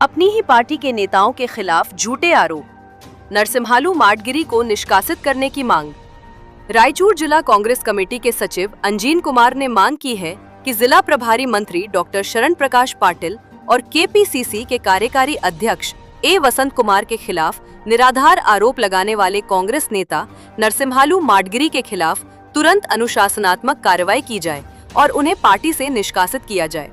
अपनी ही पार्टी के नेताओं के खिलाफ झूठे आरोप, नरसिम्हालू माडगिरी को निष्कासित करने की मांग। रायचूर जिला कांग्रेस कमेटी के सचिव अंजीन कुमार ने मांग की है कि जिला प्रभारी मंत्री डॉक्टर शरण प्रकाश पाटिल और केपीसीसी के कार्यकारी अध्यक्ष ए वसंत कुमार के खिलाफ निराधार आरोप लगाने वाले कांग्रेस नेता नरसिम्हालू माडगिरी के खिलाफ तुरंत अनुशासनात्मक कार्रवाई की जाए और उन्हें पार्टी से निष्कासित किया जाए।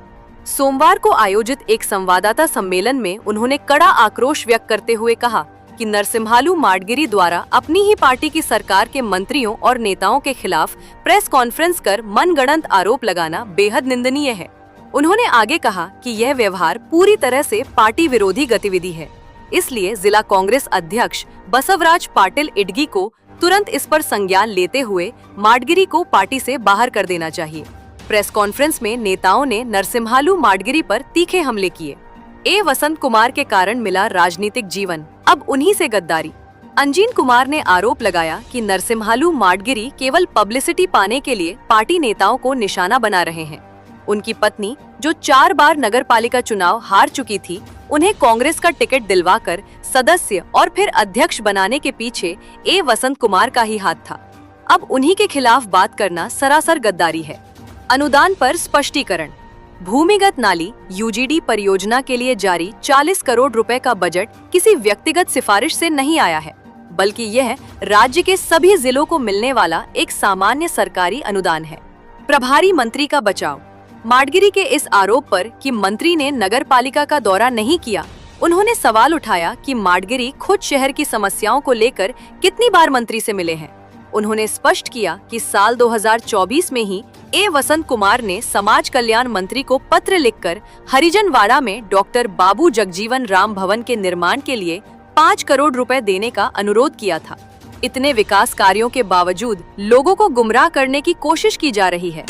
सोमवार को आयोजित एक संवाददाता सम्मेलन में उन्होंने कड़ा आक्रोश व्यक्त करते हुए कहा कि नरसिम्हालू माडगिरी द्वारा अपनी ही पार्टी की सरकार के मंत्रियों और नेताओं के खिलाफ प्रेस कॉन्फ्रेंस कर मनगढ़ंत आरोप लगाना बेहद निंदनीय है। उन्होंने आगे कहा कि यह व्यवहार पूरी तरह से पार्टी विरोधी गतिविधि है, इसलिए जिला कांग्रेस अध्यक्ष बसवराज पाटिल इडगी को तुरंत इस पर संज्ञान लेते हुए माडगिरी को पार्टी से बाहर कर देना चाहिए। प्रेस कॉन्फ्रेंस में नेताओं ने नरसिम्हालू माडगिरी पर तीखे हमले किए। ए वसंत कुमार के कारण मिला राजनीतिक जीवन, अब उन्हीं से गद्दारी। अंजीन कुमार ने आरोप लगाया कि नरसिम्हालू माडगिरी केवल पब्लिसिटी पाने के लिए पार्टी नेताओं को निशाना बना रहे हैं। उनकी पत्नी, जो 4 बार नगरपालिका चुनाव हार चुकी थी, उन्हें कांग्रेस का टिकट दिलवाकर सदस्य और फिर अध्यक्ष बनाने के पीछे ए वसंत कुमार का ही हाथ था। अब उन्हीं के खिलाफ बात करना सरासर गद्दारी है। अनुदान पर स्पष्टीकरण। भूमिगत नाली यूजीडी परियोजना के लिए जारी 40 करोड़ रुपए का बजट किसी व्यक्तिगत सिफारिश से नहीं आया है, बल्कि यह राज्य के सभी जिलों को मिलने वाला एक सामान्य सरकारी अनुदान है। प्रभारी मंत्री का बचाव। माडगिरी के इस आरोप पर कि मंत्री ने नगर पालिका का दौरा नहीं किया, उन्होंने सवाल उठाया कि माडगिरी खुद शहर की समस्याओं को लेकर कितनी बार मंत्री से मिले हैं। उन्होंने स्पष्ट किया कि साल 2024 में ही ए वसंत कुमार ने समाज कल्याण मंत्री को पत्र लिखकर हरिजनवाड़ा में डॉक्टर बाबू जगजीवन राम भवन के निर्माण के लिए 5 करोड़ रुपए देने का अनुरोध किया था। इतने विकास कार्यों के बावजूद लोगों को गुमराह करने की कोशिश की जा रही है।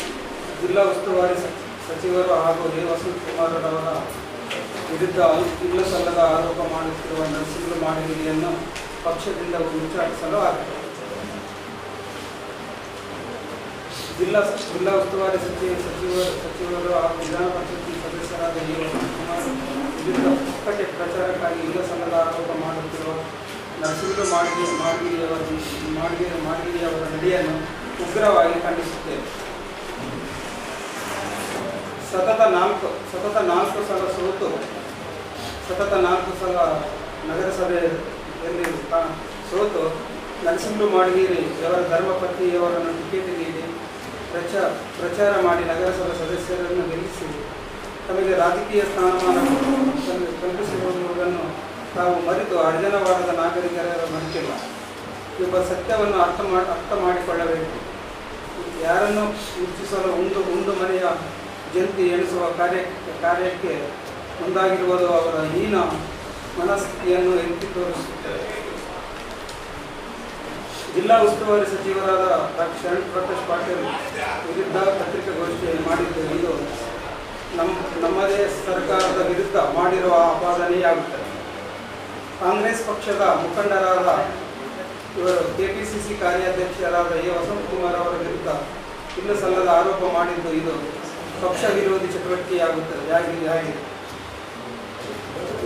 जिला ಉಸ್ತುವಾರಿ ಸಚಿವರು ಹಾಗೂ ಎ ವಸಂತ ಕುಮಾರ್ ಅವರ ವಿರುದ್ಧ ಇಲ್ಲ ಸಲ್ಲದ ಆರೋಪ ಮಾಡುತ್ತಿರುವ ನರಸಿಂಹ ಮಾಡಗಿರಿಯನ್ನು ಪಕ್ಷದಿಂದ ಉಚ್ಚಾಟಿಸಲು ಆಗಿದೆ। ಜಿಲ್ಲಾ ಉಸ್ತುವಾರಿ ಸಚಿವರು ಹಾಗೂ ವಿಧಾನ ಪರಿಷತ್ ಸದಸ್ಯರಾದ ಎ ವಸಂತ ಕುಮಾರ್ ವಿರುದ್ಧ ಪುಕ್ಕಟೆ ಪ್ರಚಾರಕ್ಕಾಗಿ ಇಲ್ಲ ಸಲ್ಲದ ಆರೋಪ ಮಾಡುತ್ತಿರುವ ನರಸಿಂಹ ಮಾಡಗಿರಿಯವರ ನಡೆಯನ್ನು ಉಗ್ರವಾಗಿ ಖಂಡಿಸುತ್ತೇವೆ। ಸತತ ನಾಲ್ಕು ಸಲ ನಗರಸಭೆಯಲ್ಲಿ ಸೋತು ನರಸಿಂಹ ಮಾಡಗಿರಿಯವರ ಧರ್ಮಪತ್ನಿಯವರನ್ನು ಟಿಕೆಟ್ ನೀಡಿ ಪ್ರಚಾರ ಮಾಡಿ ನಗರಸಭಾ ಸದಸ್ಯರನ್ನು ಗೆಲ್ಲಿಸಿ ತಮಗೆ ರಾಜಕೀಯ ಸ್ಥಾನಮಾನ ಕಲ್ಪಿಸಿರುವುದನ್ನು ತಾವು ಮರೆತು ಹರಿಜನವಾಡದ ನಾಗರಿಕರ ಮರೆತಿಲ್ಲ। ಒಬ್ಬ ಸತ್ಯವನ್ನು ಅರ್ಥ ಮಾಡಿಕೊಳ್ಳಬೇಕು। ಯಾರನ್ನು ಉಚ್ಚಿಸಲು ಉಂಡು ಮನೆಯ ಜಂತಿ ಎಣಿಸುವ ಕಾರ್ಯಕ್ಕೆ ಮುಂದಾಗಿರುವುದು ಅವರ ಹೀನ ಮನಸ್ಥಿತಿಯನ್ನು ಎತ್ತಿ ತೋರಿಸುತ್ತದೆ। ಜಿಲ್ಲಾ ಉಸ್ತುವಾರಿ ಸಚಿವರಾದ ಡಾಕ್ಟರ್ ಶರಣ್ ಪ್ರಕಾಶ್ ಪಾಟೀಲ್ ವಿರುದ್ಧ ಪತ್ರಿಕಾಗೋಷ್ಠಿ ಮಾಡಿದ್ದು ಇದು ನಮ್ಮದೇ ಸರ್ಕಾರದ ವಿರುದ್ಧ ಮಾಡಿರುವ ಆಪಾದನೆಯಾಗುತ್ತದೆ। ಕಾಂಗ್ರೆಸ್ ಪಕ್ಷದ ಮುಖಂಡರಾದ ಇವರು ಕೆಪಿಸಿಸಿ ಕಾರ್ಯಾಧ್ಯಕ್ಷರಾದ ಎ ವಸಂತ ಕುಮಾರ್ ಅವರ ವಿರುದ್ಧ ಇಲ್ಲ ಸಲ್ಲದ ಆರೋಪ ಮಾಡಿದ್ದು ಇದು ಪಕ್ಷ ವಿರೋಧಿ ಚಟುವಟಿಕೆಯಾಗುತ್ತದೆ।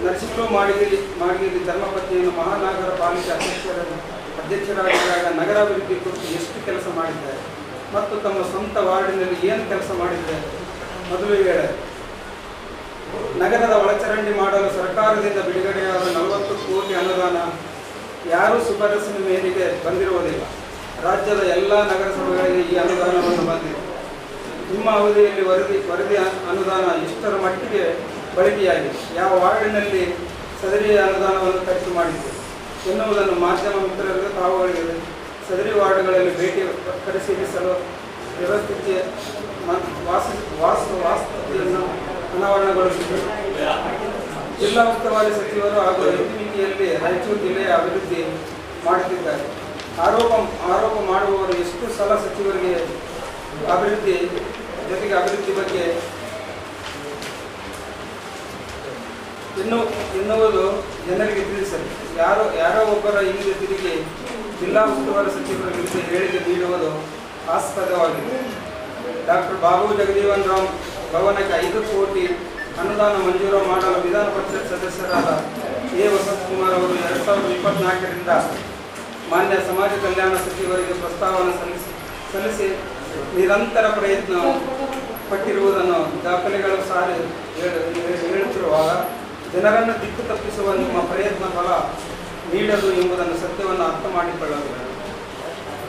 ನರಸಿಂಹ ಮಾಡಗಿರಿ ಧರ್ಮಪತ್ನಿಯನ್ನು ಮಹಾನಗರ ಪಾಲಿಕೆ ಅಧ್ಯಕ್ಷರಾಗಿದ್ದಾಗ ನಗರಾಭಿವೃದ್ಧಿ ಕುರಿತು ಎಷ್ಟು ಕೆಲಸ ಮಾಡಿದ್ದಾರೆ ಮತ್ತು ತಮ್ಮ ಸ್ವಂತ ವಾರ್ಡಿನಲ್ಲಿ ಏನು ಕೆಲಸ ಮಾಡಿದ್ದಾರೆ ಮೊದಲು ಹೇಳಿ। ನಗರದ ಒಳಚರಂಡಿ ಮಾಡಲು ಸರ್ಕಾರದಿಂದ ಬಿಡುಗಡೆಯಾದ 40 ಕೋಟಿ ಅನುದಾನ ಯಾರೂ ಶಿಫಾರಸಿನ ಮೇರೆಗೆ ಬಂದಿರುವುದಿಲ್ಲ। ರಾಜ್ಯದ ಎಲ್ಲ ನಗರಸಭೆಗಳಿಗೆ ಈ ಅನುದಾನವನ್ನು ಬಂದಿದೆ। ನಿಮ್ಮ ಅವಧಿಯಲ್ಲಿ ವರದಿ ಅನುದಾನ ಎಷ್ಟರ ಮಟ್ಟಿಗೆ ಬಳಕೆಯಾಗಿದೆ, ಯಾವ ವಾರ್ಡಿನಲ್ಲಿ ಸದರಿ ಅನುದಾನವನ್ನು ಖರ್ಚು ಮಾಡಿದೆ ಎನ್ನುವುದನ್ನು ಮಾಧ್ಯಮ ಮಿತ್ರರಿಗೆ ತಾವುಗಳಿಗೆ ಸದರಿ ವಾರ್ಡ್ಗಳಲ್ಲಿ ಭೇಟಿ ಪರಿಶೀಲಿಸಲು ವ್ಯವಸ್ಥಿತ ವಾಸ್ತುತಿಯನ್ನು ಅನಾವರಣಗೊಳಿಸಿದರು। ಜಿಲ್ಲಾ ಉಸ್ತುವಾರಿ ಸಚಿವರು ಹಾಗೂ ಎತ್ತಿಮಿತಿಯಲ್ಲಿ ರಾಯಚೂರು ಜಿಲ್ಲೆಯ ಅಭಿವೃದ್ಧಿ ಮಾಡುತ್ತಿದ್ದಾರೆ। ಆರೋಪ ಮಾಡುವವರು ಎಷ್ಟು ಸಲ ಸಚಿವರಿಗೆ ಅಭಿವೃದ್ಧಿ ಬಗ್ಗೆ ಎನ್ನುವುದು ಜನರಿಗೆ ತಿಳಿಸಲಿ। ಯಾರೋ ಒಬ್ಬರ ಹಿಂದೆ ತಿರುಗಿ ಜಿಲ್ಲಾ ಉಸ್ತುವಾರಿ ಸಚಿವರ ವಿರುದ್ಧ ಹೇಳಿಕೆ ನೀಡುವುದು ಆಸ್ಪದವಾಗಿದೆ। ಡಾಕ್ಟರ್ ಬಾಬು ಜಗಜೀವನ್ ರಾಮ್ ಭವನಕ್ಕೆ 5 ಕೋಟಿ ಅನುದಾನ ಮಂಜೂರು ಮಾಡಲು ವಿಧಾನ ಪರಿಷತ್ ಸದಸ್ಯರಾದ ಎ ವಸಂತಕುಮಾರ್ ಅವರು 2024ರಿಂದ ಮಾನ್ಯ ಸಮಾಜ ಕಲ್ಯಾಣ ಸಚಿವರಿಗೆ ಪ್ರಸ್ತಾವನೆ ಸಲ್ಲಿಸಿ ನಿರಂತರ ಪ್ರಯತ್ನ ಪಟ್ಟಿರುವುದನ್ನು ದಾಖಲೆಗಳು ಸಾರಿ ಹೇಳುತ್ತಿರುವಾಗ ಜನರನ್ನು ದಿಕ್ಕು ತಪ್ಪಿಸುವ ನಿಮ್ಮ ಪ್ರಯತ್ನ ಫಲ ನೀಡದು ಎಂಬುದನ್ನು ಸತ್ಯವನ್ನು ಅರ್ಥ ಮಾಡಿಕೊಳ್ಳಲು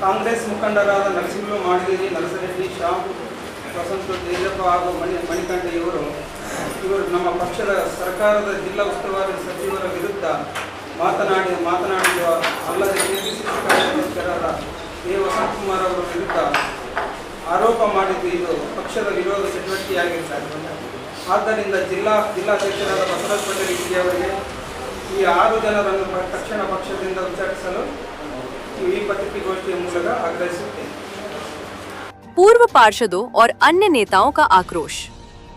ಕಾಂಗ್ರೆಸ್ ಮುಖಂಡರಾದ ನರಸಿಂಹ ಮಾಡಗೇರಿ, ನರಸರೆಡ್ಡಿ, ಶ್ಯಾಮ್, ವಸಂತ, ತೇಜಪ್ಪ ಹಾಗೂ ಮಣಿಕಂಠ ಇವರು ನಮ್ಮ ಪಕ್ಷದ ಸರ್ಕಾರದ ಜಿಲ್ಲಾ ಉಸ್ತುವಾರಿ ಸಚಿವರ ವಿರುದ್ಧ ಮಾತನಾಡಿರುವ ಅಲ್ಲದೆ ಕೆಪಿಸಿಸಿ ಕಾರ್ಯಾಧ್ಯಕ್ಷರಾದ ಎ ವಸಂತಕುಮಾರ್ ಅವರ ವಿರುದ್ಧ ಆರೋಪ ಮಾಡಿದ್ದು ಇದು ಪಕ್ಷದ ವಿರೋಧ ಚಟುವಟಿಕೆಯಾಗಿರುತ್ತದೆ. ಆದ್ದರಿಂದ ಜಿಲ್ಲಾಧ್ಯಕ್ಷರಾದ ಬಸವರಾಜ ಪಂಡರಿಗಿ ಅವರಿಗೆ ಈ 6 ಜನರನ್ನು ತಕ್ಷಣ ಪಕ್ಷದಿಂದ ಉಚ್ಚಾಟಿಸಲು ಈ ಪತ್ರಿಕಾಗೋಷ್ಠಿಯ ಮೂಲಕ ಆಗ್ರಹಿಸುತ್ತೇನೆ. पूर्व पार्षदों और अन्य नेताओं का आक्रोश।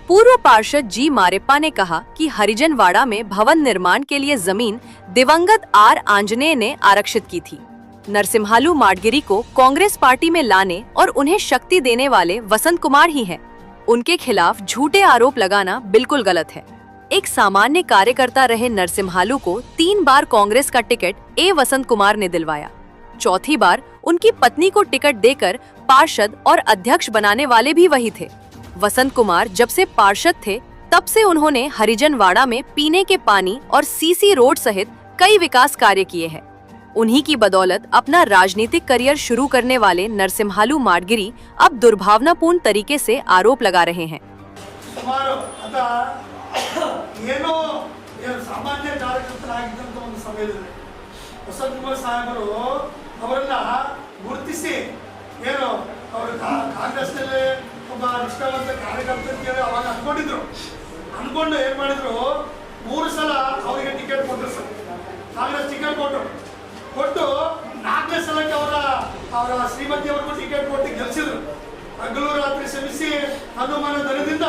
पूर्व पार्षद जी मारेप्पा ने कहा कि हरिजनवाड़ा में भवन निर्माण के लिए जमीन दिवंगत आर आंजनेय ने आरक्षित की थी। नरसिम्हालू माडगिरी को कांग्रेस पार्टी में लाने और उन्हें शक्ति देने वाले वसंत कुमार ही हैं। उनके खिलाफ झूठे आरोप लगाना बिल्कुल गलत है। एक सामान्य कार्यकर्ता रहे नरसिम्हालू को 3 बार कांग्रेस का टिकट ए वसंत कुमार ने दिलवाया। चौथी बार उनकी पत्नी को टिकट देकर पार्षद और अध्यक्ष बनाने वाले भी वही थे। वसंत कुमार जब से पार्षद थे तब से उन्होंने हरिजनवाड़ा में पीने के पानी और सीसी रोड सहित कई विकास कार्य किए हैं। उन्हीं की बदौलत अपना राजनीतिक करियर शुरू करने वाले नरसिम्हालू माडगिरी अब दुर्भावनापूर्ण तरीके से आरोप लगा रहे हैं। ಸಾಮಾನ್ಯ ಕಾರ್ಯಕರ್ತರಾಗಿದ್ದಂಥ ಒಂದು ಸಮಯದಲ್ಲಿ ವಸಂತ ಕುಮಾರ್ ಸಾಹೇಬರು ಅವರನ್ನ ಗುರುತಿಸಿ ಏನು ಅವರು ಕಾಂಗ್ರೆಸ್ನಲ್ಲಿ ಒಬ್ಬ ನಿಷ್ಠಾವಂತ ಕಾರ್ಯಕರ್ತ ಅಂತೇಳಿ ಅವಾಗ ಅನ್ಕೊಂಡು ಏನು ಮಾಡಿದ್ರು 3 ಸಲ ಅವರಿಗೆ ಟಿಕೆಟ್ ಕೊಟ್ಟರು ಸರ್. ಕಾಂಗ್ರೆಸ್ ಟಿಕೆಟ್ ಕೊಟ್ಟು 4ನೇ ಸಲಕ್ಕೆ ಅವರ ಶ್ರೀಮತಿಯವರಿಗೂ ಟಿಕೆಟ್ ಕೊಟ್ಟು ಗೆಲ್ಲಿಸಿದ್ರು. ಹಗಲು ರಾತ್ರಿ ಶ್ರಮಿಸಿ ಹನುಮಾನ ದನದಿಂದ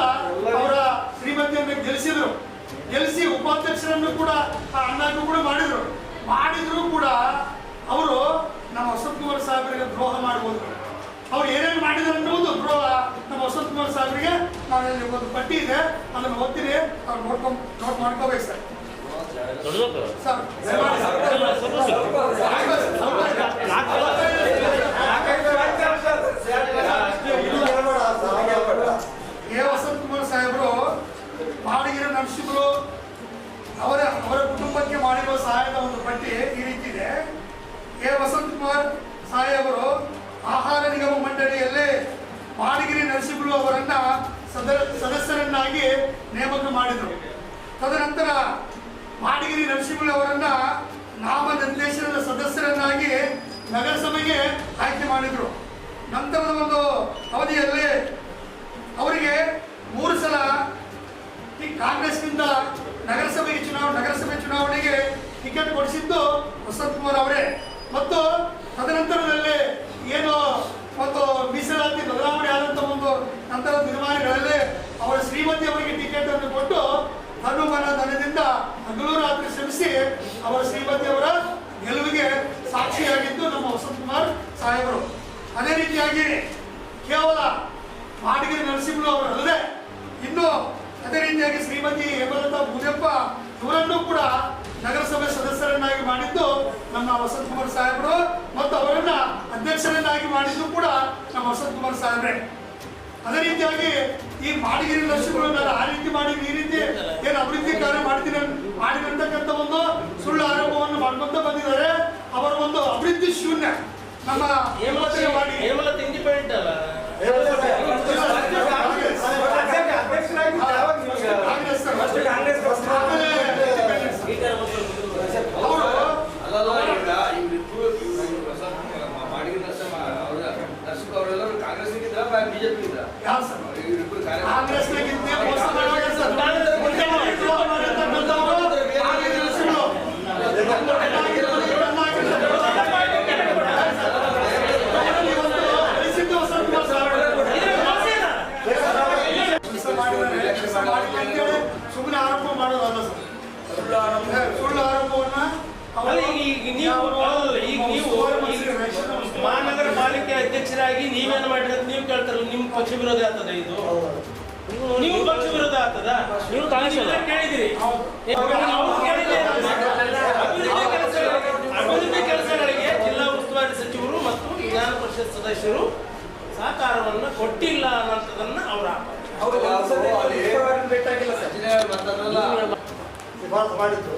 ಅವರ ಶ್ರೀಮತಿಯನ್ನು ಗೆಲ್ಲಿಸಿ ಉಪಾಧ್ಯಕ್ಷರನ್ನು ಕೂಡ ಅಣ್ಣಗೂ ಕೂಡ ಮಾಡಿದ್ರು ಕೂಡ ಅವರು ನಮ್ಮ ವಸಂತ ಕುಮಾರ್ ಸಾಹೇಬರಿಗೆ ದ್ರೋಹ ಮಾಡಬಹುದು. ಅವ್ರು ಏನೇನು ಮಾಡಿದ್ರು ಅನ್ನೋದು ದ್ರೋಹ ನಮ್ಮ ವಸಂತ ಕುಮಾರ್ ಸಾಹೇಬರಿಗೆ ನಾನಲ್ಲಿ ಒಂದು ಪಟ್ಟಿ ಇದೆ, ಅದನ್ನು ಓದ್ತೀನಿ, ಅವ್ರು ನೋಟ್ ಮಾಡ್ಕೋಬೇಕು ಸರ್. ಎ ವಸಂತ ಕುಮಾರ್ ಸಾಹೇಬರು ಮಾಡಗಿರಿ ನರಸಿಂಹರು ಅವರ ಕುಟುಂಬಕ್ಕೆ ಮಾಡಿರುವ ಸಹಾಯದ ಒಂದು ಪಟ್ಟಿ ಈ ರೀತಿ ಇದೆ. ಎ ವಸಂತ ಕುಮಾರ್ ಸಾಹೇಬರು ಆಹಾರ ನಿಗಮ ಮಂಡಳಿಯಲ್ಲಿ ಮಾಡಗಿರಿ ನರಸಿಂಹರು ಅವರನ್ನ ಸದಸ್ಯರನ್ನಾಗಿ ನೇಮಕ ಮಾಡಿದರು. ತದನಂತರ ಮಾಡಗಿರಿ ನರಸಿಂಹರು ಅವರನ್ನ ನಾಮನಿರ್ದೇಶನದ ಸದಸ್ಯರನ್ನಾಗಿ ನಗರಸಭೆಗೆ ಆಯ್ಕೆ ಮಾಡಿದರು. ನಂತರದ ಒಂದು ಅವಧಿಯಲ್ಲಿ ಅವರಿಗೆ 3 ಸಲ ಕಾಂಗ್ರೆಸ್ನಿಂದ ನಗರಸಭೆ ಚುನಾವಣೆಗೆ ಟಿಕೆಟ್ ಕೊಡಿಸಿದ್ದು ವಸಂತ ಕುಮಾರ್ ಅವರೇ. ಮತ್ತು ತದನಂತರದಲ್ಲಿ ಏನು ಒಂದು ಮೀಸಲಾತಿ ಬದಲಾವಣೆ ಆದಂಥ ಒಂದು ನಂತರದ ತೀರ್ಮಾನಗಳಲ್ಲಿ ಅವರ ಶ್ರೀಮತಿ ಅವರಿಗೆ ಟಿಕೆಟ್ ಅನ್ನು ಕೊಟ್ಟು ಹನುಮಾನ ದನದಿಂದ ಹಗಲು ರಾತ್ರಿ ಶ್ರಮಿಸಿ ಅವರ ಶ್ರೀಮತಿಯವರ ಗೆಲುವಿಗೆ ಸಾಕ್ಷಿಯಾಗಿದ್ದು ನಮ್ಮ ವಸಂತ ಕುಮಾರ್ ಸಾಹೇಬರು. ಅದೇ ರೀತಿಯಾಗಿ ಕೇವಲ ಮಾಡಗಿರಿ ನರಸಿಂಹ ಅವರಲ್ಲದೆ ಇನ್ನು ಅದೇ ರೀತಿಯಾಗಿ ಶ್ರೀಮತಿ ಹೇಮಲತಾ ಬೂದಪ್ಪ ಇವರನ್ನು ಕೂಡ ನಗರಸಭೆ ಸದಸ್ಯರನ್ನಾಗಿ ಮಾಡಿದ್ದು ನಮ್ಮ ವಸಂತ ಕುಮಾರ್ ಸಾಹೇಬರು ಮತ್ತು ಅವರನ್ನ ಅಧ್ಯಕ್ಷರನ್ನಾಗಿ ಮಾಡಿದ್ದು ಕೂಡ ನಮ್ಮ ವಸಂತ ಕುಮಾರ್ ಸಾಹೇಬ್ರೆ. ಅದೇ ರೀತಿಯಾಗಿ ಈ ಮಾಡಗಿರಿ ನರಸಿಂಹರು ನಾನು ಆ ರೀತಿ ಮಾಡಿ ಈ ರೀತಿ ಏನು ಅಭಿವೃದ್ಧಿ ಕಾರ್ಯ ಮಾಡಿದಂತಕ್ಕಂಥ ಒಂದು ಸುಳ್ಳು ಆರೋಪವನ್ನು ಮಾಡ್ಕೊಂತ ಬಂದಿದ್ದಾರೆ. ಅವರ ಒಂದು ಅಭಿವೃದ್ಧಿ ಶೂನ್ಯ ನಮ್ಮ ಹೇಮಲತಾ ಇಂಡಿಪೆಂಡೆಂಟ್ ಅಲ್ಲ, ಸುಮ್ಮನೆ ಆರೋಪ ಮಾಡೋದಲ್ಲ ಸರ್. ಸುಳ್ಳು ಆರೋಪವನ್ನ ಮಹಾನಗರ ಪಾಲಿಕೆ ಅಧ್ಯಕ್ಷರಾಗಿ ನೀವೇನು ಮಾಡಿದ್ರೆ ನೀವು ಕೇಳ್ತಾರಲ್ಲ, ನಿಮ್ಮ ಪಕ್ಷ ವಿರೋಧಿ ಆಗ್ತದೆ ಇದು. ನೀವು ಪಕ್ಷ ವಿರೋಧ ಆಗ್ತದ? ನೀವು ಕಾಂಗ್ರೆಸ್ ಅಲ್ಲ? ಕೇಳಿದಿರಿ ಅಭಿವೃದ್ಧಿ ಕೆಲಸಗಳಿಗೆ ಜಿಲ್ಲಾ ಉಸ್ತುವಾರಿ ಸಚಿವರು ಮತ್ತು ವಿಧಾನ ಪರಿಷತ್ ಸದಸ್ಯರು ಸಹಕಾರವನ್ನು ಕೊಟ್ಟಿಲ್ಲ ಅನ್ನೋದನ್ನ ಅವರ ಶಿಫಾರಸು ಮಾಡಿದ್ದು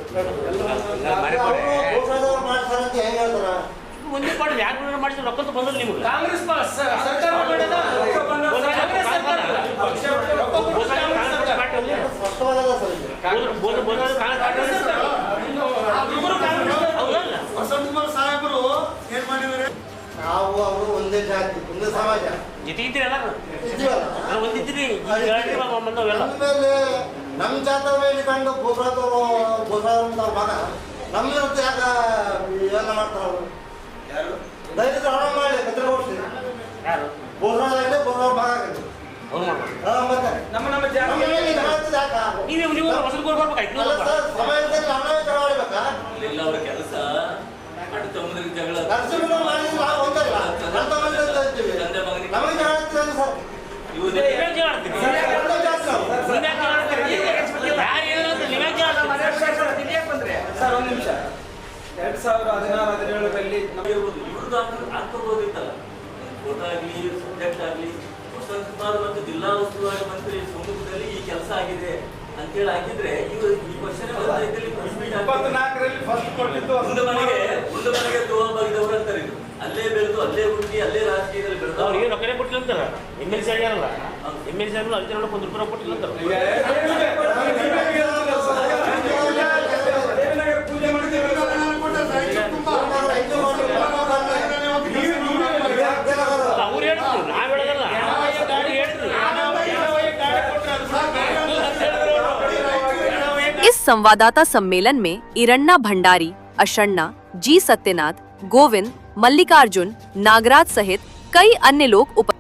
ಮುಂದೆ ಮಾಡಿ ಯಾಕೆ ಮಾಡಿದ್ರೆ ರೊಕ್ಕ ಬಂದ್ರೆ ನಿಮ್ಗೆ ಕಾಂಗ್ರೆಸ್ ಸರ್ಕಾರ ಮಾಡಿದ ಸ್ಪಷ್ಟವಾದ ವಸಂತಕುಮಾರ್ ಸಾಹೇಬರು ಏನ್ ಮಾಡಿದ್ದಾರೆ? ನಾವು ಅವರು ಒಂದೇ ಜಾತಿ ಒಂದೇ ಸಮಾಜ ಜೊತೆಗಿದ್ದೀರಲ್ಲ ಇದೀವಲ್ಲ. ಒಂದಿದ್ದೀರಿ ಅಂದ್ಮೇಲೆ ನಮ್ಮ ಜಾತಕ ಕಂಡು ಬೋಸಾದಂತ ಮಗ ನಮ್ಮ ವಿರುದ್ಧ ಯಾಕ ಇವೆಲ್ಲ ಮಾಡ್ತಾರ ಅವರು? ದಯವಿಟ್ಟು ಹಣ ಮಾಡಿ ಕತ್ರ ಕೊಡ್ತೀವಿ. ಯಾರು ಬೋಸಾದಾಗಲಿ ಬೋಸಾ ಮಗ ಆಗಲಿ. ಅವ್ರು ಮಾಡ್ಬೋದು. ಮತ್ತೆ ನಮ್ಮ ನಮ್ಮ ಮೇಲೆ ಜಗಳ ಹಚ್ಚಿದ್ದು ಯಾಕ? ನೀವು ಹೊಸದು ಬರ್ಬೇಕಾಯ್ತು ಅಲ್ಲ ಸರ್, ಸಮಾಜದಲ್ಲಿ ಹಣವೇ ಜಗಳ ಆಡ್ಬೇಕಾ? ಇಲ್ಲ ಅವ್ರ ಕೆಲಸ ಅಣ್ಣ ತಮ್ಮಂದಿರಿಗೆ ಜಗಳ ನರಸಿಂಹ ಮಾಡಿದ್ರೆ ನಾವು ಒಂದಲ್ಲ ಅಣ್ಣ ತಮ್ಮಂದಿರ ಅಂತ ಇರ್ತೀವಿ. ತಂದೆ ಮಗನಿಗೆ ನಮಗೆ ಜಗಳ ಆಗ್ತದೆ ಸರ್. ಇವ್ರು ನೀವ್ಯಾಕೆ ಜಗಳ ಆಡ್ತೀರಿ? ಒಂದೇ ಜಾತಿ ನಾವು. ನೀವ್ಯಾಕೆ ಜಗಳ ಆಡ್ತೀರಿ? ಯಾರು ಏನಾದ್ರು ನೀವ್ಯಾಕೆ ಜಗಳ ಆಡ್ತೀರಿ? ಸರ್ ಒಂದು ನಿಮಿಷ. 2016-17ರಲ್ಲಿ ಇವ್ರದ್ದು ಆಗ್ತಿರ್ಬೋದಿತ್ತಲ್ಲ. ಫೋಟೋ ಆಗ್ಲಿ ಸಬ್ಜೆಕ್ಟ್ ಆಗ್ಲಿ ವಸಂತಕುಮಾರ್ ಮತ್ತು ಜಿಲ್ಲಾ ಉಸ್ತುವಾರಿ ಮಂತ್ರಿ ಸಮ್ಮುಖದಲ್ಲಿ ಈ ಕೆಲಸ ಆಗಿದೆ ಅಂತೇಳಿ ಹಾಕಿದ್ರೆ ಇವರು ಈ ಕ್ವಶನ್ 24ರಲ್ಲಿ ಫಸ್ಟ್ ಕೊಟ್ಟಿದ್ದು ಮುಂದೆ ಮನೆಗೆ ತೋಲ್ಬಾಗಿದವರು ಅಂತಾರೆ ಇದು. ಅಲ್ಲೇ ಬೆಳೆದು ಅಲ್ಲೇ ಹುಟ್ಟಿ ಅಲ್ಲೇ ರಾಜಕೀಯದಲ್ಲಿ ಬೆಳೆದು ಅವ್ರಿಗೆ ರೊಕ್ಕನೇ ಕೊಟ್ಟಿಲ್ಲ ಅಂತಾರ. MLC ಆಗ್ಯಾರಲ್ಲ, MLC ಆಗಲು ಅಲ್ಲಿ ಜನ ಒಂದು ರೂಪಾಯಿ ಕೊಟ್ಟಿಲ್ಲ ಅಂತಾರ. ಪೂಜೆ ಮಾಡಿದ್ದೇವೆ. ಅವ್ರು ಹೇಳ್ತಾರೆ, ನಾವ್ ಹೇಳೋದಲ್ಲ. ಅವ್ರು ಹೇಳ್ತಾರೆ. इस संवाददाता सम्मेलन में इरन्ना भंडारी, अशन्ना, जी सत्यनाथ, गोविंद, मल्लिकार्जुन, नागराज सहित कई अन्य लोग उपस्थित